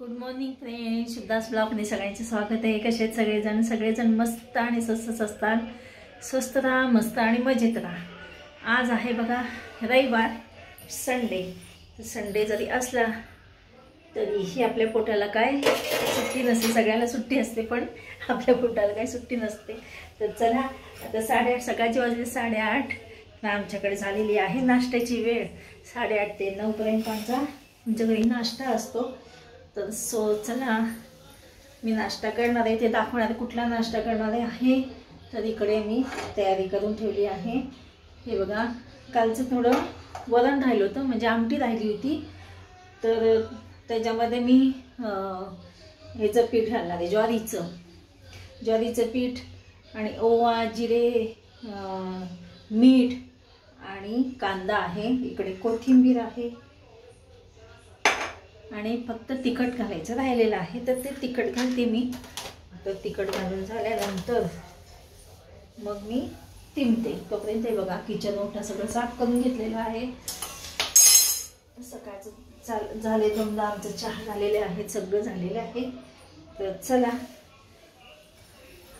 Good morning friend, शुद्धास ब्लॉगमध्ये सगळ्यांचे स्वागत आहे. कसे आहेत सगळेजण मस्त आणि स्वस्त असतात. स्वस्त राहा, मस्त आणि मजेत राहा. आज आहे बघा रविवार, संडे. संडे जरी असला तरीही आपल्या पोटाला काय सुट्टी नसते. सगळ्याला सुट्टी असते पण आपल्या पोटाला काही सुट्टी नसते. तर चला आता 8:30 सकाळची वाजले 8:30. आमच्याकडे झालेली आहे नाश्त्याची वेळ. 8:30 ते 9पर्यंत आमच्या घरी नाश्ता असतो. तर चला मी नाश्ता करणार आहे, ते दाखवणार कुठला नाश्ता करणार आहे. तर इकडे मी तयारी करून ठेवली आहे. हे बघा, कालचं थोडं वरण राहिलं होतं, म्हणजे आमटी राहिली होती. तर त्याच्यामध्ये मी ह्याचं पीठ घालणार आहे, ज्वारीचं पीठ आणि ओवा, जिरे, मीठ आणि कांदा आहे. इकडे कोथिंबीर आहे आणि फक्त तिखट घालायचं राहिलेलं आहे. तर ते तिखट घालते मी. तर तिखट घालून झाल्यानंतर मग मी तिंबते. तोपर्यंत हे बघा किचन ओटा सगळं साफ करून घेतलेलं आहे. सकाळचं झाले, दोनदा आमचं चहा झालेले आहेत, सगळं झालेलं आहे. तर चला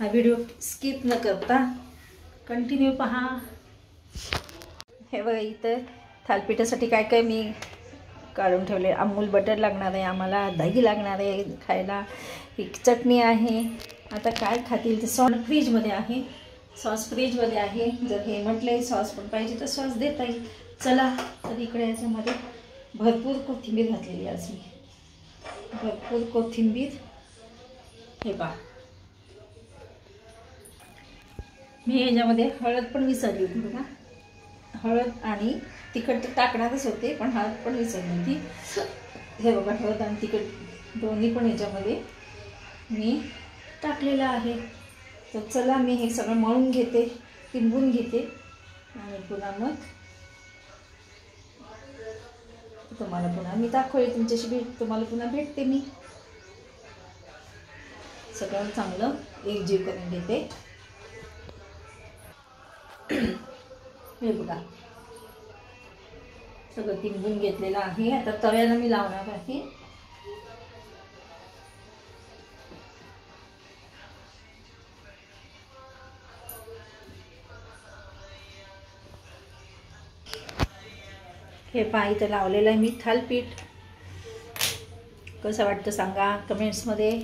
हा व्हिडिओ स्किप न करता कंटिन्यू पहा. हे बघा, इथं थालपीठासाठी काय काय मी काढून ठेवले. अमूल बटर लागणार आहे आम्हाला, दही लागणार आहे खायला, ही चटणी आहे. आता काय खातील ते सॉस फ्रीजमध्ये आहे, फ्रीजमध्ये आहे. जर हे म्हटले सॉस पण पाहिजे तर सॉस देता येईल. चला, तर इकडे याच्यामध्ये भरपूर कोथिंबीर घातलेली आज मी, भरपूर कोथिंबीर. हे पहा, मी याच्यामध्ये हळद पण विसरली होती बघा. हळद आणि तिखट टाकणारच होते पण हळद पण विसरली होती. हे बघा, हळद आणि तिखट दोन्ही पण याच्यामध्ये मी टाकलेलं आहे. तर चला मी हे सगळं मळून घेते, तिंबून घेते आणि पुन्हा मग तुम्हाला मी दाखवले, तुम्हाला पुन्हा भेटते. मी सगळं चांगलं एकजीव करून घेते. हे बघा, सगळं तिंबून घेतलेलं आहे. आता तव्याला मी लावणार आहे. हे पहा, इथं लावलेलं आहे मी थालपीठ. कसं वाटतं सांगा कमेंट्समध्ये.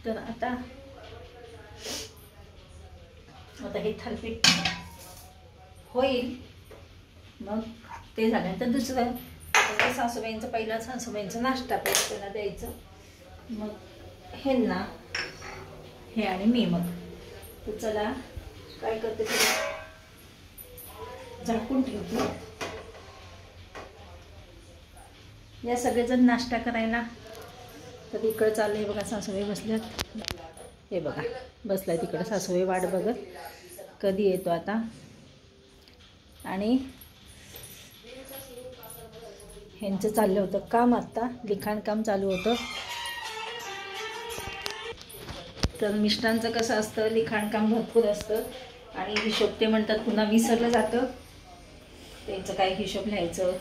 तर आता हे थालपीठ होईल. मग ते झाल्यानंतर दुसरं सासूबाईंचा नाश्ता त्यांना द्यायचं. मग ह्यांना हे आणि मी. मग तर चला काय करते, झाकून ठेवते. या सगळेजण नाश्ता करायला. तर इकडं चाललंय बघा, सासूबाई बसल्यात. हे बघा, बसलाय तिकडं सासूबाई वाट बघत कधी येतो आता. आणि ह्यांचं चाललं होतं काम, आत्ता लिखाण काम चालू होतं. तर मिस्टरांचं कसं असतं, लिखाण काम भरपूर असतं आणि हिशोब ते म्हणतात पुन्हा विसरलं जातं. त्यांचं काय हिशोब लिहायचं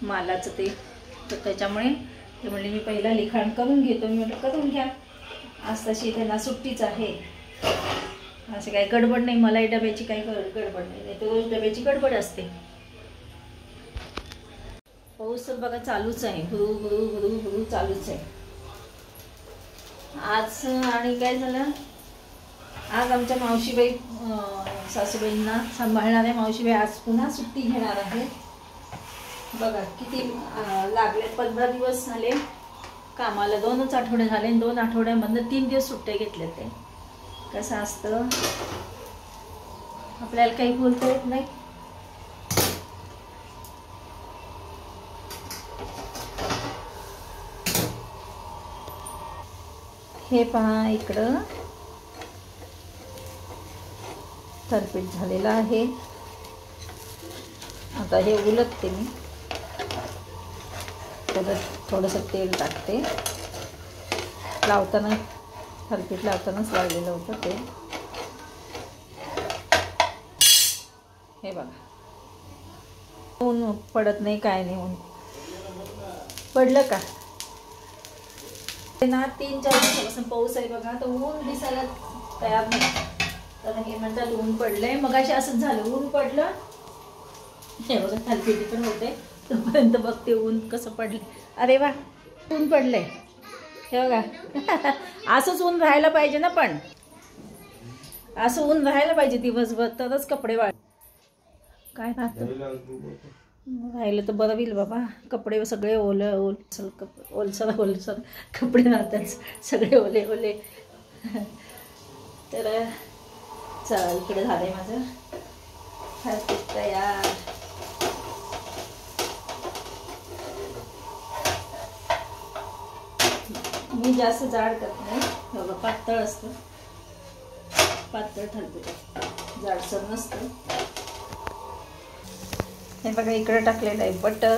मालाचं ते. तर त्याच्यामुळे ते म्हणले मी पहिला लिखाण करून घेतो. मी म्हटलं करून घ्या, आज तशी त्यांना सुट्टीच आहे. असे काही गडबड नाही, मलाही डब्याची काही गडबड नाही, तर रोज डब्याची गडबड असते. पाऊस तर बघा चालूच आहे, हुरू चालूच आहे आज. आणि काय झालं, आज आमच्या मावशीबाई, सासूबाईंना सांभाळणाऱ्या मावशीबाई आज पुन्हा सुट्टी घेणार आहे. बघा किती लागले, 15 दिवस झाले कामाला. 2च आठवडे झाले, 2 आठवड्यामधनं 3 दिवस सुट्ट्या घेतल्या. ते कसं असतं, आपल्याला काही बोलता येत नाही. हे पहा, इकडं थालपीठ झालेलं आहे. आता हे उलटते मी. थोडंसं तेल टाकते. लावताना थालपीठ लावतानाच लावलेलं होतं ते. हे बघा, ऊन पडत नाही, काय नाही ऊन. पडलं का ना 3-4 दिवसापासून पाऊस आहे बघा, तर ऊन दिसायला तयार नाही. तर हे म्हणतात ऊन पडलंय. मगाशी असंच झालं, ऊन पडलं हे बघा थालपिठी पण होते तोपर्यंत बघते ऊन कसं पडलं. अरे वा ऊन पडलंय हे बघा. असंच ऊन राहायला पाहिजे ना, पण असं ऊन राहायला पाहिजे दिवसभर, तरच कपडे वाळ काय राहिलं तर बरं होईल बाबा. कपडे सगळे ओलसर कपडे राहतात सगळे ओले ओले. तर चला इकडे झालंय माझं थालपीठ तयार. मी जास्त जाड करत नाही, एवढं पातळ असतं, पातळ थालपीठ जाडसर नसतं. हे बघा इकडे टाकलेलं आहे बटर,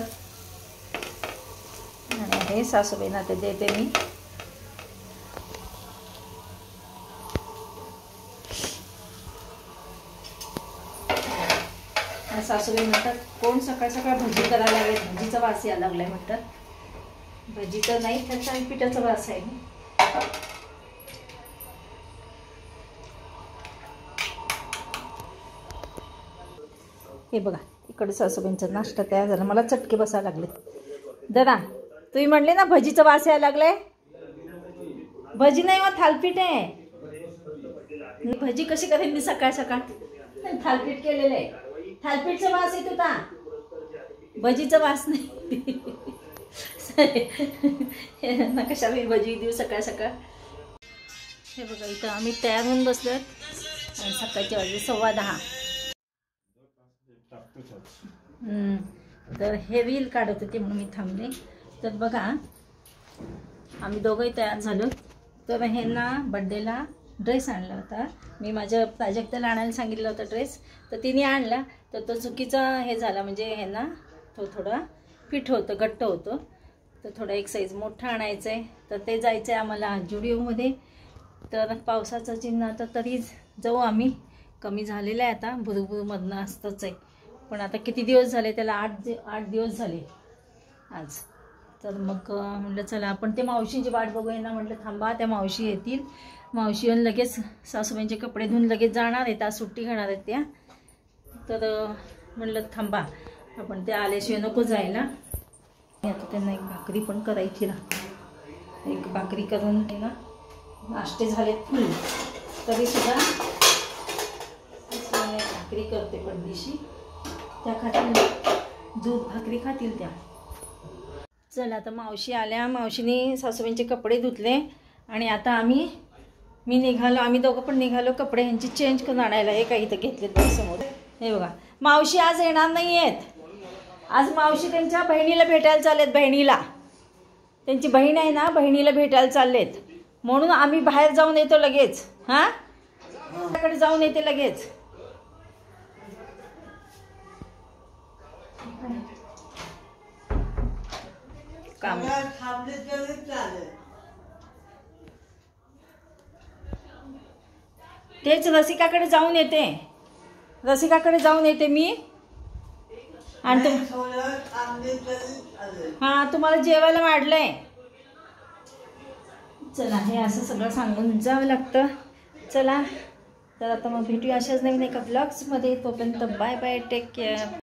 आणि हे सासूबाईंना ते देते मी. सासूबाई म्हणतात कोण सकाळ सकाळ भजी करायला लागेल, भजीचा वास यायला लागलाय म्हणतात. भजीचं नाही तर थालपिठाचा वास आहे. हे बघा इकडे सासूबाईंचा नाश्ता तयार झाला. मला चटके बसायला लागले. दादा तुम्ही म्हणले ना भजीचा वास यायला लागलाय. भजी नाही मग थालपीठ आहे. भजी कशी करेन मी सकाळ सकाळ, थालपीठ केलेलं आहे. थालपीठचा वास येत होता, भजीचा वास नाही. कशाला मी भजी देऊ सकाळ सकाळ. हे बघा इथं आम्ही तयार होऊन बसलोय आणि सकाळचे वाजले 10:15. तर हे रील काढत होते म्हणून मी थांबले. तर बघा आम्ही दोघंही तयार झालो. तर ह्यांना बड्डेला ड्रेस आणला होता. मी माझ्या प्राजक्ताला आणायला सांगितलं होतं ड्रेस, तर तिने आणला. तर तो चुकीचा हे झाला, म्हणजे ह्यांना तो थोडा फिट होतं, घट्ट होतं. तर थोडा एक साईज मोठा आणायचं आहे. तर ते जायचं आहे आम्हाला जुडिओमध्ये. तर पावसाचं चिन्ह तर तरी जाऊ आम्ही. कमी झालेलं आहे आता, भुरभुरमधनं असतंच आहे. पण आता किती दिवस झाले त्याला, 8 दिवस झाले आज. तर मग म्हटलं चला आपण ते मावशींची वाट बघूया ना. म्हटलं थांबा त्या मावशी येतील, मावशी येऊन लगेच सासूबाईंचे कपडे धुवून लगेच जाणार आहेत, आज सुट्टी घेणार आहेत त्या. तर म्हटलं थांबा आपण, त्या आल्याशिवाय नको जायला. आता त्यांना एक भाकरी पण करायची ना, एक भाकरी करून ना. नाश्ते झालेत फुल तरीसुद्धा भाकरी करते पडदिशी, त्या खातील दूध भाकरी खातील त्या. चला आता मावशी आल्या, मावशीने सासूबाईंचे कपडे धुतले आणि आता आम्ही दोघं पण निघालो कपडे ह्यांची चेंज करून आणायला. हे काही इथं घेतलेत बघ समोर. हे बघा मावशी आज येणार नाही आहेत. आज मावशी त्यांच्या बहिणीला भेटायला चाललेत. बहिणीला, त्यांची बहीण आहे ना, बहिणीला भेटायला चाललेत. म्हणून आम्ही बाहेर जाऊन येतो लगेच. हां त्याकडे जाऊन येते लगेच. काम तेच रसिकाकडे जाऊन येते, रसिकाकडे जाऊन येते मी. आणि हां तुम्हाला जेवायला वाढलंय. चला हे असं सगळं सांगून जावं लागतं. चला तर आता मग भेटूया अशाच नवीन एका ब्लॉग्समध्ये. तोपर्यंत बाय बाय, टेक केअर.